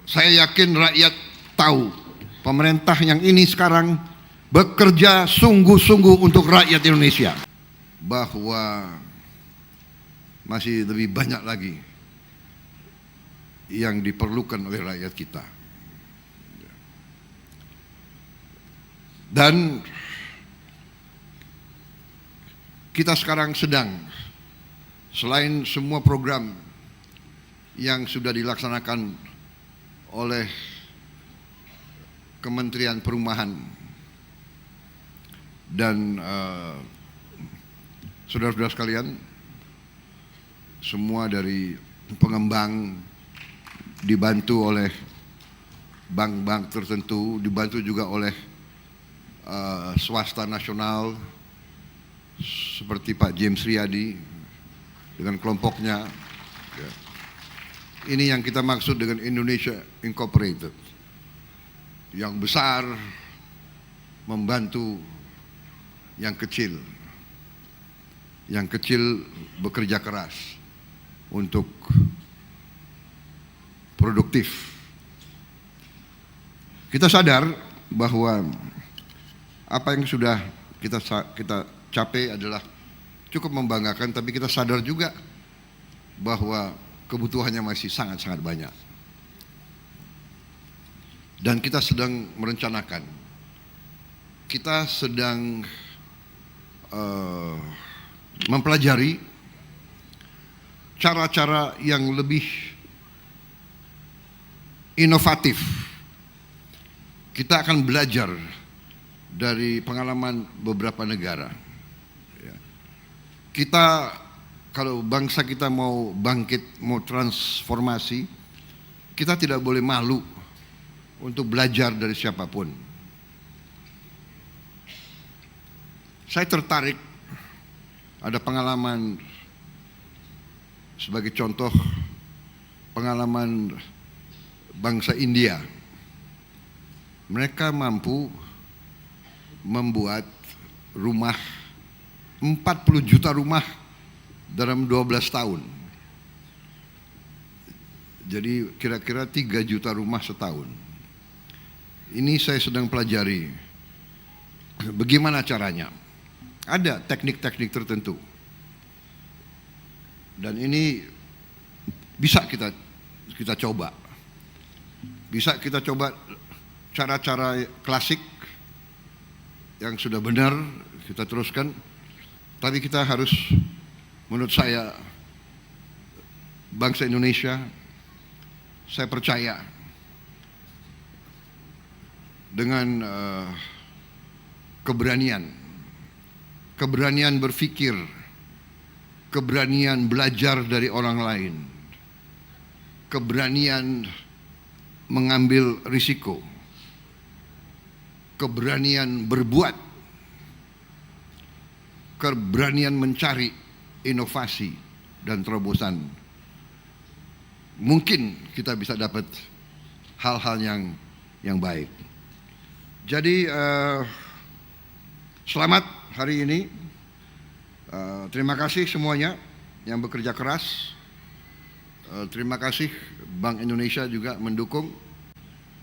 Saya yakin rakyat tahu pemerintah yang ini sekarang bekerja sungguh-sungguh untuk rakyat Indonesia, bahwa masih lebih banyak lagi yang diperlukan oleh rakyat kita. Dan kita sekarang sedang, selain semua program yang sudah dilaksanakan oleh Kementerian Perumahan dan saudara-saudara sekalian, semua dari pengembang, dibantu oleh bank-bank tertentu, dibantu juga oleh swasta nasional seperti Pak James Riyadi dengan kelompoknya. Ini yang kita maksud dengan Indonesia Incorporated, yang besar membantu yang kecil bekerja keras untuk produktif. Kita sadar bahwa apa yang sudah kita capai adalah cukup membanggakan, tapi kita sadar juga bahwa kebutuhannya masih sangat-sangat banyak. Dan kita sedang merencanakan, kita sedang mempelajari cara-cara yang lebih inovatif. Kita akan belajar dari pengalaman beberapa negara. Kita, kalau bangsa kita mau bangkit, mau transformasi, kita tidak boleh malu untuk belajar dari siapapun. Saya tertarik, ada pengalaman, sebagai contoh, pengalaman bangsa India. Mereka mampu membuat rumah, 40 juta rumah dalam 12 tahun. Jadi kira-kira 3 juta rumah setahun. Ini saya sedang pelajari bagaimana caranya. Ada teknik-teknik tertentu. Dan ini bisa kita coba. Bisa kita coba cara-cara klasik yang sudah benar, kita teruskan. Tapi kita harus, menurut saya, bangsa Indonesia, saya percaya dengan keberanian berpikir, keberanian belajar dari orang lain, keberanian mengambil risiko, keberanian berbuat, keberanian mencari inovasi dan terobosan. Mungkin kita bisa dapat hal-hal yang baik. Jadi selamat hari ini. Terima kasih semuanya yang bekerja keras. Terima kasih Bank Indonesia juga mendukung.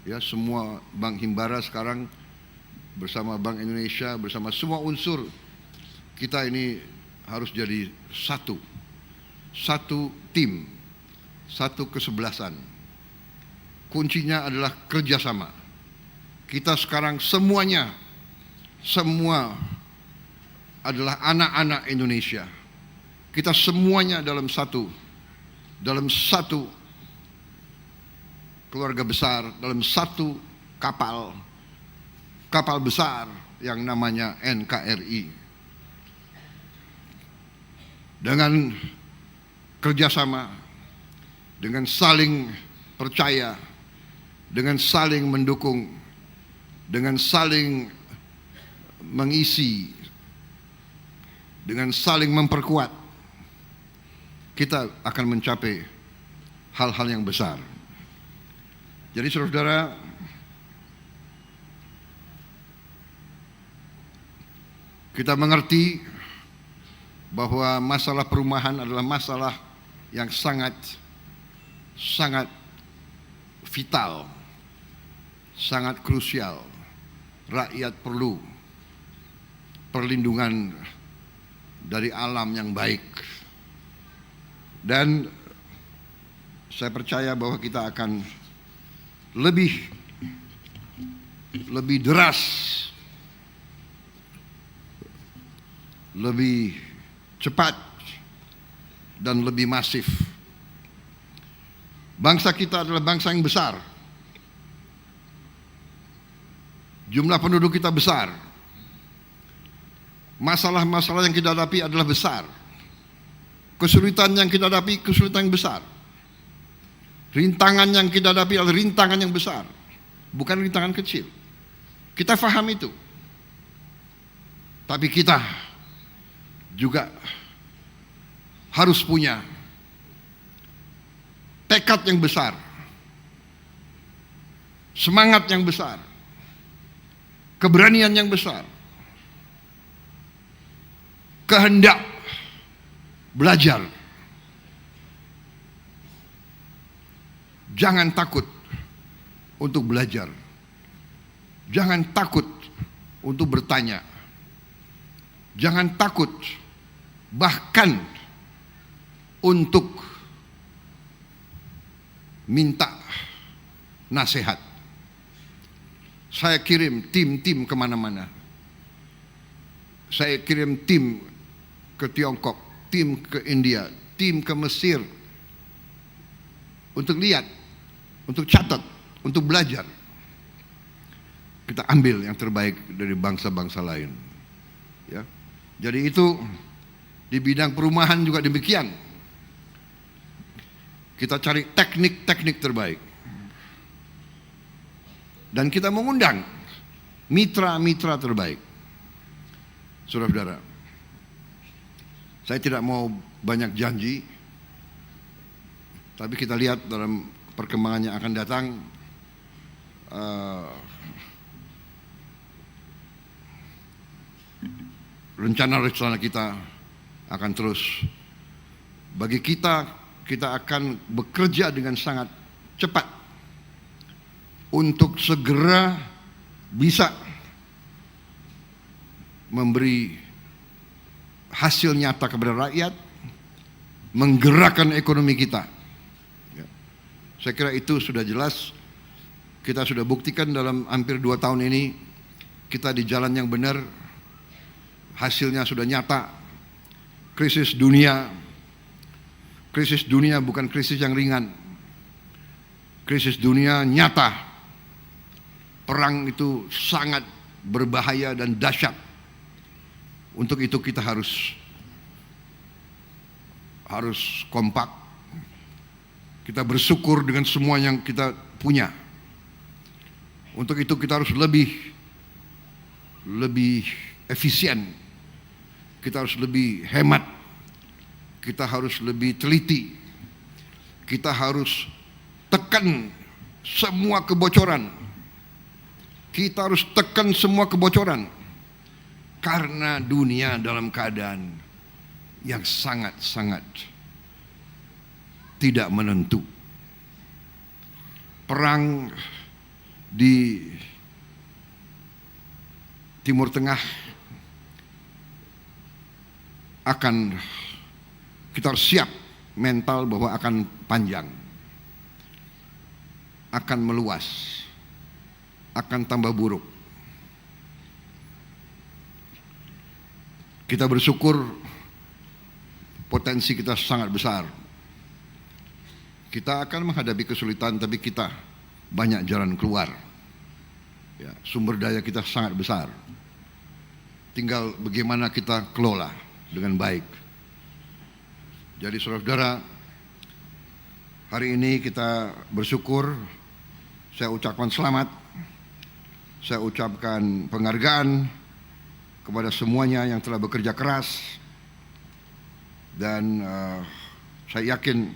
Ya, semua Bank Himbara sekarang bersama Bank Indonesia, bersama semua unsur kita ini harus jadi satu tim, satu kesebelasan. Kuncinya adalah kerjasama. Kita sekarang semua adalah anak-anak Indonesia. Kita semuanya dalam satu keluarga besar, dalam satu kapal besar yang namanya NKRI. Dengan kerjasama, dengan saling percaya, dengan saling mendukung, dengan saling mengisi, dengan saling memperkuat, kita akan mencapai hal-hal yang besar. Jadi saudara-saudara, kita mengerti bahwa masalah perumahan adalah masalah yang sangat vital, sangat krusial. Rakyat perlu perlindungan dari alam yang baik. Dan saya percaya bahwa kita akan lebih deras, lebih cepat, dan lebih masif. Bangsa kita adalah bangsa yang besar. Jumlah penduduk kita besar. Masalah-masalah yang kita hadapi adalah besar. Kesulitan yang kita hadapi, kesulitan yang besar. Rintangan yang kita hadapi adalah rintangan yang besar. Bukan rintangan kecil. Kita faham itu. Tapi kita juga harus punya tekad yang besar. Semangat yang besar. Keberanian yang besar. Kehendak belajar. Jangan takut untuk belajar. Jangan takut untuk bertanya. Jangan takut bahkan untuk minta nasihat. Saya kirim tim-tim kemana-mana. Saya kirim tim ke Tiongkok, tim ke India, tim ke Mesir. Untuk lihat, untuk catat, untuk belajar. Kita ambil yang terbaik dari bangsa-bangsa lain. Ya. Jadi itu di bidang perumahan juga demikian. Kita cari teknik-teknik terbaik. Dan kita mengundang mitra-mitra terbaik. Saudara-saudara, saya tidak mau banyak janji, tapi kita lihat dalam perkembangan yang akan datang, rencana-rencana kita akan terus. Bagi kita akan bekerja dengan sangat cepat untuk segera bisa memberi hasil nyata kepada rakyat, menggerakkan ekonomi kita. Ya. Saya kira itu sudah jelas. Kita sudah buktikan dalam hampir 2 tahun ini kita di jalan yang benar. Hasilnya sudah nyata. Krisis dunia bukan krisis yang ringan. Krisis dunia nyata. Perang itu sangat berbahaya dan dahsyat. Untuk itu kita harus kompak. Kita bersyukur dengan semua yang kita punya. Untuk itu kita harus lebih efisien. Kita harus lebih hemat. Kita harus lebih teliti. Kita harus tekan semua kebocoran. Kita harus tekan semua kebocoran. Karena dunia dalam keadaan yang sangat-sangat tidak menentu. Perang di Timur Tengah kita harus siap mental bahwa akan panjang, akan meluas, akan tambah buruk. Kita bersyukur potensi kita sangat besar. Kita akan menghadapi kesulitan, tapi kita banyak jalan keluar. Ya, sumber daya kita sangat besar. Tinggal bagaimana kita kelola dengan baik. Jadi saudara-saudara, hari ini kita bersyukur. Saya ucapkan selamat. Saya ucapkan penghargaan kepada semuanya yang telah bekerja keras. Dan saya yakin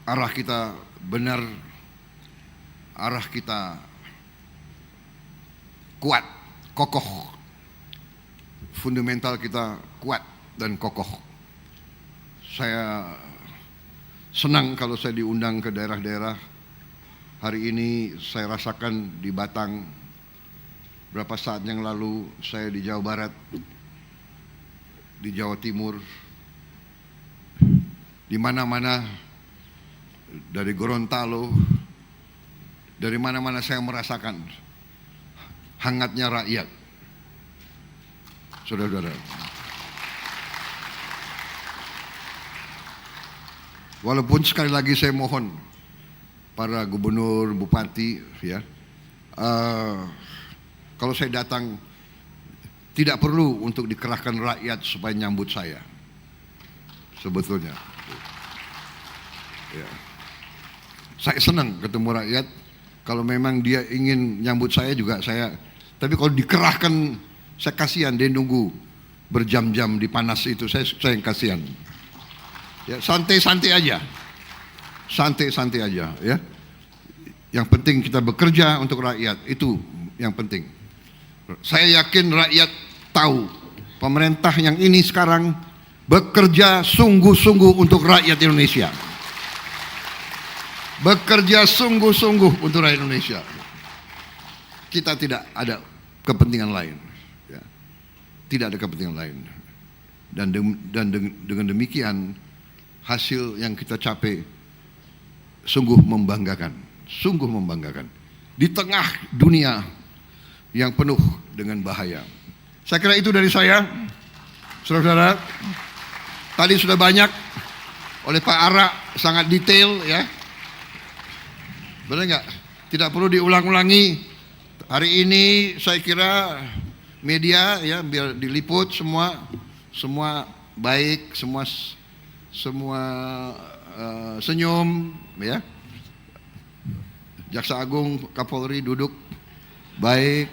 arah kita benar, arah kita kuat, kokoh. Fundamental kita kuat dan kokoh. Saya senang kalau saya diundang ke daerah-daerah. Hari ini saya rasakan di Batang, berapa saat yang lalu saya di Jawa Barat, di Jawa Timur, di mana-mana, dari Gorontalo, dari mana-mana saya merasakan hangatnya rakyat. Saudara-saudara, walaupun sekali lagi saya mohon para gubernur, bupati, ya, kalau saya datang tidak perlu untuk dikerahkan rakyat supaya nyambut saya. Sebetulnya, ya, saya senang ketemu rakyat. Kalau memang dia ingin nyambut saya juga saya. Tapi kalau dikerahkan, saya kasihan dia nunggu berjam-jam di panas itu. Saya yang kasihan. Ya, santai-santai aja, santai-santai aja, ya. Yang penting kita bekerja untuk rakyat, itu yang penting. Saya yakin rakyat tahu pemerintah yang ini sekarang bekerja sungguh-sungguh untuk rakyat Indonesia. Bekerja sungguh-sungguh untuk rakyat Indonesia. Kita tidak ada kepentingan lain, ya. Tidak ada kepentingan lain. Dan dengan demikian hasil yang kita capai sungguh membanggakan, sungguh membanggakan di tengah dunia yang penuh dengan bahaya. Saya kira itu dari saya, saudara-saudara. Tadi sudah banyak oleh Pak Ara, sangat detail, ya. Benar nggak? Tidak perlu diulang-ulangi. Hari ini saya kira media, ya, biar diliput semua baik, semua senyum, ya. Jaksa Agung, Kapolri duduk baik,